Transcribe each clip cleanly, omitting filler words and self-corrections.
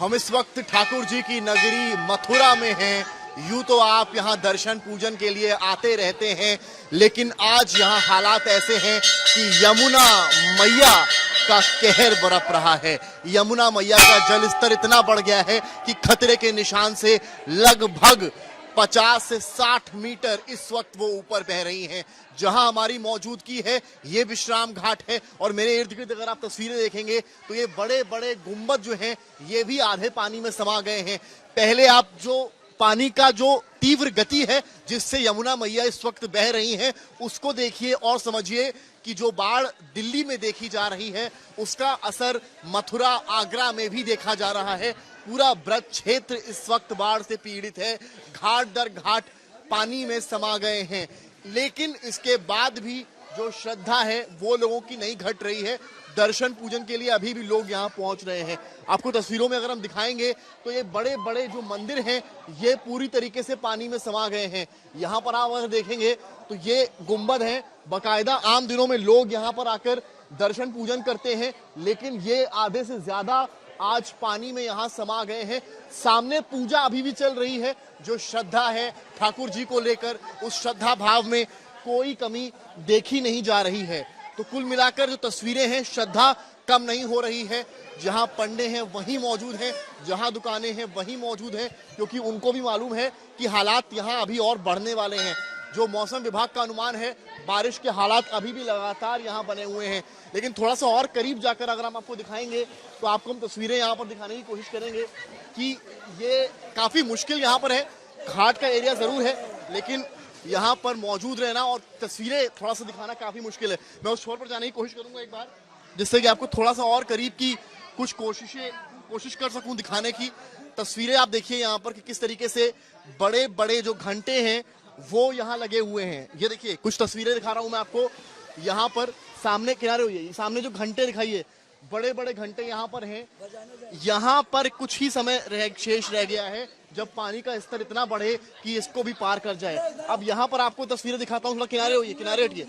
हम इस वक्त ठाकुर जी की नगरी मथुरा में हैं। यूं तो आप यहाँ दर्शन पूजन के लिए आते रहते हैं, लेकिन आज यहाँ हालात ऐसे हैं कि यमुना मैया का कहर बरप रहा है। यमुना मैया का जल स्तर इतना बढ़ गया है कि खतरे के निशान से लगभग 50 से 60 मीटर इस वक्त वो ऊपर बह रही हैं। जहां हमारी मौजूदगी है ये विश्राम घाट है और मेरे इर्द गिर्द अगर आप तस्वीरें देखेंगे तो ये बड़े बड़े गुंबद जो हैं ये भी आधे पानी में समा गए हैं। पहले आप जो पानी का जो तीव्र गति है जिससे यमुना मैया इस वक्त बह रही हैं उसको देखिए और समझिए कि जो बाढ़ दिल्ली में देखी जा रही है उसका असर मथुरा आगरा में भी देखा जा रहा है। पूरा ब्रज क्षेत्र इस वक्त बाढ़ से पीड़ित है, घाट दर घाट पानी में समा गए हैं। लेकिन इसके बाद भी जो श्रद्धा है वो लोगों की नहीं घट रही है। दर्शन पूजन के लिए अभी भी लोग यहाँ पहुंच रहे हैं। आपको तस्वीरों में अगर हम दिखाएंगे तो ये बड़े बड़े जो मंदिर हैं ये पूरी तरीके से पानी में समा गए हैं। यहाँ पर आप अगर देखेंगे तो ये गुंबद हैं, बाकायदा आम दिनों में लोग यहाँ पर आकर दर्शन पूजन करते हैं, लेकिन ये आधे से ज्यादा आज पानी में यहाँ समा गए हैं। सामने पूजा अभी भी चल रही है। जो श्रद्धा है ठाकुर जी को लेकर, उस श्रद्धा भाव में कोई कमी देखी नहीं जा रही है। तो कुल मिलाकर जो तस्वीरें हैं, श्रद्धा कम नहीं हो रही है। जहां पंडे हैं वहीं मौजूद हैं, जहां दुकानें हैं वहीं मौजूद हैं, क्योंकि उनको भी मालूम है कि हालात यहां अभी और बढ़ने वाले हैं। जो मौसम विभाग का अनुमान है, बारिश के हालात अभी भी लगातार यहाँ बने हुए हैं। लेकिन थोड़ा सा और करीब जाकर अगर हम आपको दिखाएंगे तो आपको हम तस्वीरें यहाँ पर दिखाने की कोशिश करेंगे कि ये काफी मुश्किल यहाँ पर है। घाट का एरिया जरूर है, लेकिन यहाँ पर मौजूद रहना और तस्वीरें थोड़ा सा दिखाना काफी मुश्किल है। मैं उस छोर पर जाने की कोशिश करूंगा एक बार, जिससे कि आपको थोड़ा सा और करीब की कुछ कोशिश कर सकूं दिखाने की। तस्वीरें आप देखिए यहाँ पर कि किस तरीके से बड़े बड़े जो घंटे हैं वो यहाँ लगे हुए हैं। ये देखिए कुछ तस्वीरें दिखा रहा हूं मैं आपको। यहाँ पर सामने किनारे हुई, सामने जो घंटे दिखाइए, बड़े बड़े घंटे यहाँ पर हैं। यहाँ पर कुछ ही समय शेष रह गया है जब पानी का स्तर इतना बढ़े कि इसको भी पार कर जाए। अब यहाँ पर आपको तस्वीरें दिखाता हूँ, थोड़ा किनारे होइए, किनारे हटिए।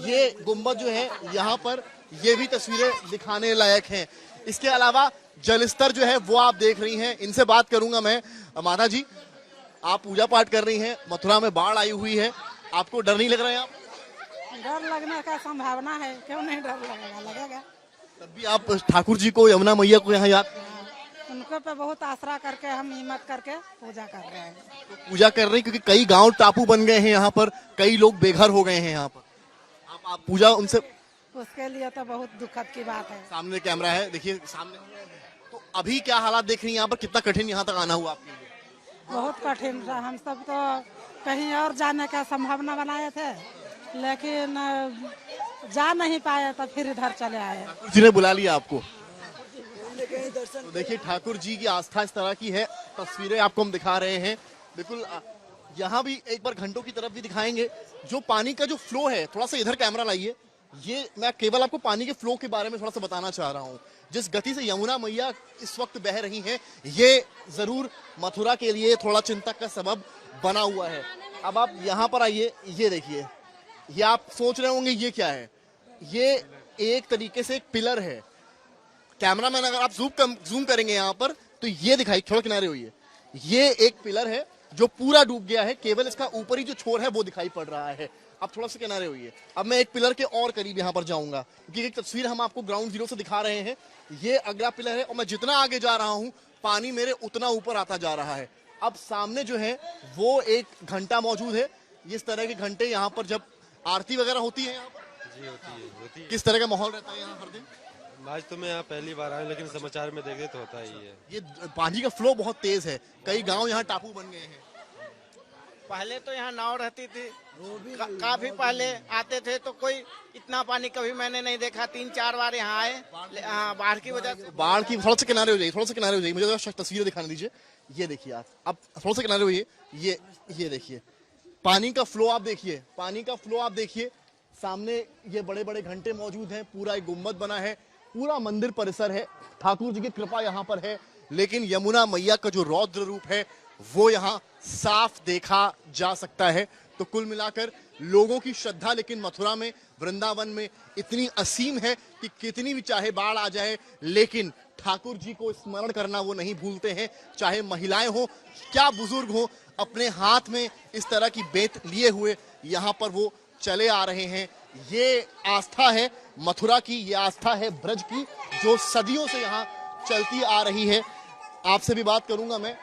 ये गुंबद जो है यहाँ पर, ये भी तस्वीरें दिखाने लायक हैं। इसके अलावा जल स्तर जो है वो आप देख रही हैं। इनसे बात करूंगा मैं। माता जी, आप पूजा पाठ कर रही हैं, मथुरा में बाढ़ आई हुई है, आपको डर नहीं लग रहा है? आप डर लगने का संभावना है, क्यों नहीं डर लगेगा। तब भी आप ठाकुर जी को, यमुना मैया को यहाँ याद, उनको पे बहुत आसरा करके हम हिम्मत करके पूजा कर रहे हैं। तो पूजा कर रहे हैं क्योंकि कई गांव टापू बन गए हैं यहाँ पर, कई लोग बेघर हो गए हैं यहाँ पर। आप पूजा उनसे, उसके लिए तो बहुत दुखद की बात है। सामने कैमरा है, देखिए सामने। तो अभी क्या हालात देख रही हैं यहाँ पर? कितना कठिन यहाँ तक आना हुआ आपके लिए? बहुत कठिन था। हम सब तो कहीं और जाने का संभावना बनाए थे, लेकिन जा नहीं पाए तो फिर इधर चले आए। ठाकुर जी ने बुला लिया आपको। तो देखिए ठाकुर जी की आस्था इस तरह की है। तस्वीरें आपको हम दिखा रहे हैं। बिल्कुल यहाँ भी एक बार घंटों की तरफ भी दिखाएंगे। जो पानी का जो फ्लो है, थोड़ा सा इधर कैमरा लाइए। ये मैं केवल आपको पानी के फ्लो के बारे में थोड़ा सा बताना चाह रहा हूँ। जिस गति से यमुना मैया इस वक्त बह रही हैं, ये जरूर मथुरा के लिए थोड़ा चिंता का सबब बना हुआ है। अब आप यहाँ पर आइए, ये देखिए, ये आप सोच रहे होंगे ये क्या है? ये एक तरीके से एक पिलर है। कैमरामैन अगर आप जूम करेंगे यहाँ पर तो ये दिखाई, थोड़ा किनारे हुई है, ये एक पिलर है जो पूरा डूब गया है। केवल इसका ऊपरी जो छोर है वो दिखाई पड़ रहा है। अब थोड़ा सा किनारे हुई है। अब मैं एक पिलर के और करीब यहाँ पर जाऊंगा, क्योंकि एक तस्वीर हम आपको ग्राउंड जीरो से दिखा रहे हैं। ये अगला पिलर है और मैं जितना आगे जा रहा हूँ पानी मेरे उतना ऊपर आता जा रहा है। अब सामने जो है वो एक घंटा मौजूद है। इस तरह के घंटे यहाँ पर जब आरती वगैरह होती है यहाँ पर, जी होती है। किस तरह का माहौल रहता है यहाँ हर दिन? आज तो मैं यहाँ पहली बार आया, लेकिन समाचार में देखे तो होता ही है। ये पानी का फ्लो बहुत तेज है, कई गांव यहाँ टापू बन गए हैं। पहले तो यहाँ नाव रहती थी, काफी पहले आते थे तो कोई इतना पानी कभी मैंने नहीं देखा। 3-4 बार यहाँ आए, बाढ़ की वजह से। बाढ़ की, थोड़ा सा किनारे हो जाइए, थोड़ा सा किनारे हो जाइए, मुझे जरा तस्वीरें दिखाने दीजिए। ये देखिए आप थोड़ा सा किनारे होइए। ये देखिए पानी का फ्लो आप देखिए, पानी का फ्लो आप देखिए। सामने ये बड़े बड़े घंटे मौजूद हैं, पूरा एक गुम्बद बना है, पूरा मंदिर परिसर है। ठाकुर जी की कृपा यहाँ पर है, लेकिन यमुना मैया का जो रौद्र रूप है वो यहाँ साफ देखा जा सकता है। तो कुल मिलाकर लोगों की श्रद्धा लेकिन मथुरा में, वृंदावन में इतनी असीम है कि कितनी भी चाहे बाढ़ आ जाए, लेकिन ठाकुर जी को स्मरण करना वो नहीं भूलते हैं, चाहे महिलाएं हो क्या बुजुर्ग हो, अपने हाथ में इस तरह की बेत लिए हुए यहाँ पर वो चले आ रहे हैं। ये आस्था है मथुरा की, ये आस्था है ब्रज की, जो सदियों से यहाँ चलती आ रही है। आपसे भी बात करूंगा मैं।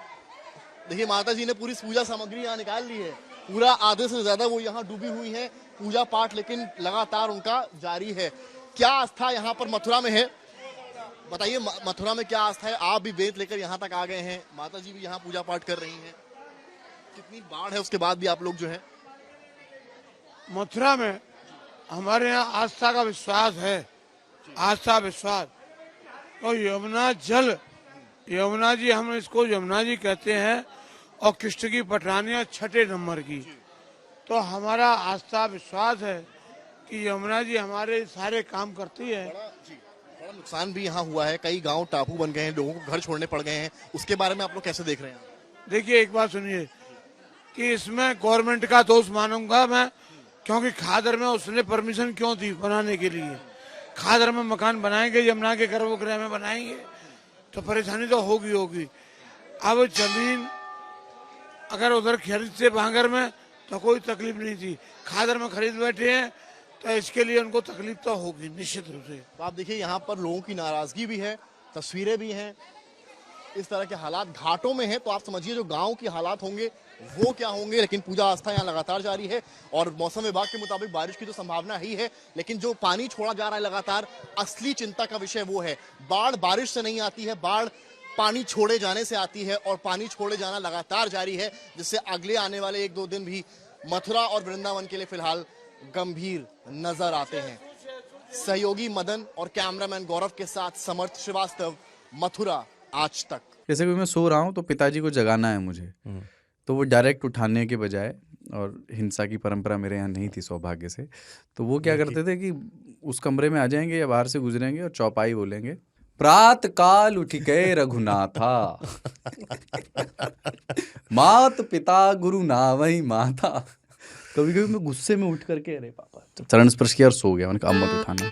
देखिए माता जी ने पूरी पूजा सामग्री यहाँ निकाल ली है, पूरा आधे से ज्यादा वो यहाँ डूबी हुई है पूजा पाठ, लेकिन लगातार उनका जारी है। क्या आस्था यहाँ पर मथुरा में है, बताइए मथुरा में क्या आस्था है? आप भी बेत लेकर यहाँ तक आ गए हैं, माता जी भी यहाँ पूजा पाठ कर रही हैं, कितनी बाढ़ है उसके बाद भी आप लोग जो है मथुरा में हमारे यहाँ आस्था का विश्वास है, आस्था विश्वास। तो यमुना जल, यमुना जी, हम इसको यमुना जी कहते हैं, और कृष्ण की पटरानियां 6 नंबर की। तो हमारा आस्था विश्वास है कि यमुना जी हमारे सारे काम करती है। बड़ा नुकसान भी यहाँ हुआ है, कई गांव टापू बन गए हैं, लोगों को घर छोड़ने पड़ गए हैं, उसके बारे में आप लोग कैसे देख रहे हैं? देखिए एक बात सुनिए कि इसमें गवर्नमेंट का दोष मानूंगा मैं, क्योंकि खादर में उसने परमिशन क्यों दी बनाने के लिए? खादर में मकान बनाएंगे, यमुना के गर्भगृह में बनाएंगे तो परेशानी तो होगी होगी। अब जमीन अगर उधर खरीदते भांगर में तो कोई तकलीफ नहीं थी, खादर में खरीद बैठे हैं तो इसके लिए उनको तकलीफ तो होगी निश्चित रूप से। तो आप देखिए यहाँ पर लोगों की नाराजगी भी है, तस्वीरें भी हैं, इस तरह के हालात घाटों में हैं, तो आप समझिए जो गांव के हालात होंगे वो क्या होंगे। लेकिन पूजा आस्था यहाँ लगातार जारी है और मौसम विभाग के मुताबिक बारिश की तो संभावना ही है, लेकिन जो पानी छोड़ा जा रहा है लगातार, असली चिंता का विषय वो है। बाढ़ बारिश से नहीं आती है, बाढ़ पानी छोड़े जाने से आती है, और पानी छोड़े जाना लगातार जारी है, जिससे अगले आने वाले 1-2 दिन भी मथुरा और वृंदावन के लिए फिलहाल गंभीर नजर आते हैं। सहयोगी मदन और कैमरामैन गौरव के साथ समर्थ श्रीवास्तव, मथुरा आज तक। जैसे कि मैं सो रहा हूँ तो पिताजी को जगाना है मुझे, तो वो डायरेक्ट उठाने के बजाय, और हिंसा की परंपरा मेरे यहाँ नहीं थी सौभाग्य से, तो वो क्या करते थे कि उस कमरे में आ जाएंगे या बाहर से गुजरेंगे और चौपाई बोलेंगे, प्रात काल उठ के रघुनाथा मात पिता गुरु नावई माता। कभी कभी मैं गुस्से में उठ करके अरे पापा चरण स्पर्श किया और सो गया, मैंने कहा अब मत उठाना।